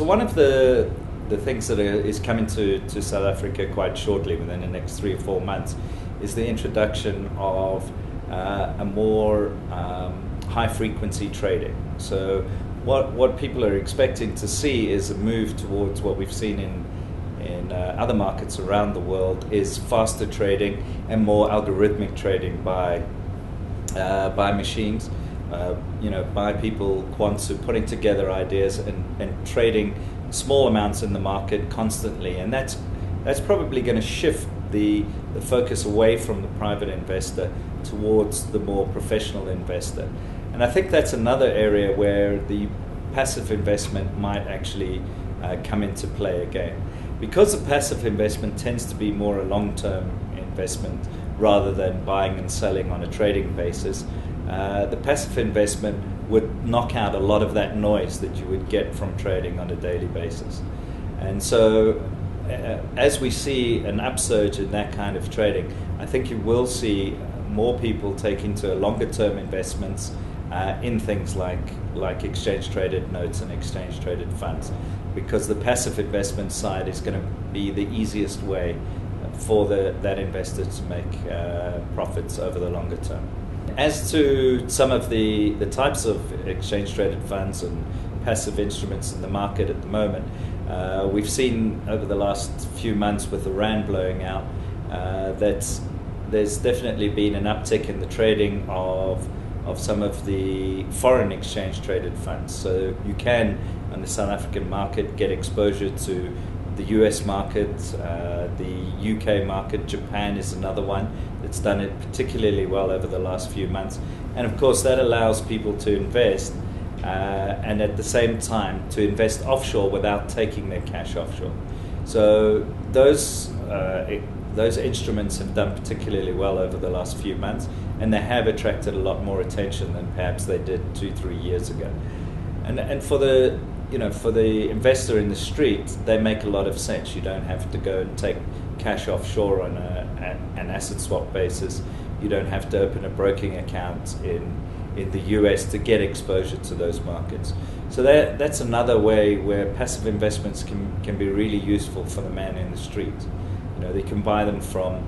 one of the things that is coming to South Africa quite shortly, within the next 3 or 4 months, is the introduction of a more high-frequency trading. So what people are expecting to see is a move towards what we've seen in other markets around the world, is faster trading and more algorithmic trading by machines, by people, quants, who are putting together ideas and trading small amounts in the market constantly. And that's probably going to shift the focus away from the private investor towards the more professional investor. And I think that's another area where the passive investment might actually come into play again. Because the passive investment tends to be more a long-term investment rather than buying and selling on a trading basis, the passive investment would knock out a lot of that noise that you would get from trading on a daily basis. And so as we see an upsurge in that kind of trading, I think you will see more people taking to longer-term investments in things like exchange-traded notes and exchange-traded funds, because the passive investment side is going to be the easiest way for that investor to make profits over the longer term. As to some of the types of exchange-traded funds and passive instruments in the market at the moment, we've seen over the last few months with the rand blowing out that there's definitely been an uptick in the trading of some of the foreign exchange-traded funds. So you can, on the South African market, get exposure to the US market, the UK market. Japan is another one that's done it particularly well over the last few months. And of course that allows people to invest and at the same time to invest offshore without taking their cash offshore. So those instruments have done particularly well over the last few months, and they have attracted a lot more attention than perhaps they did 2-3 years ago. And for the investor in the street, they make a lot of sense. You don't have to go and take cash offshore on an asset swap basis. You don't have to open a broking account in the US to get exposure to those markets. So that's another way where passive investments can be really useful for the man in the street. They can buy them from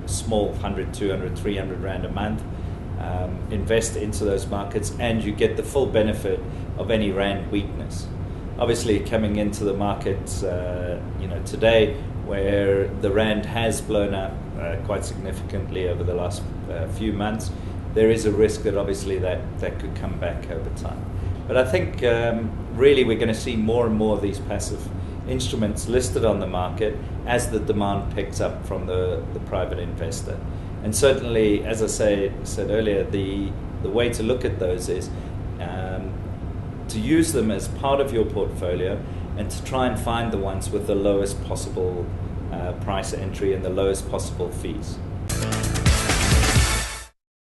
small 100, 200, 300 rand a month, invest into those markets, and you get the full benefit of any rand weakness. Obviously, coming into the market, today, where the rand has blown up quite significantly over the last few months, there is a risk that obviously that could come back over time. But I think really we're going to see more and more of these passive instruments listed on the market as the demand picks up from the private investor. And certainly, as I said earlier, the way to look at those is to use them as part of your portfolio and to try and find the ones with the lowest possible price entry and the lowest possible fees.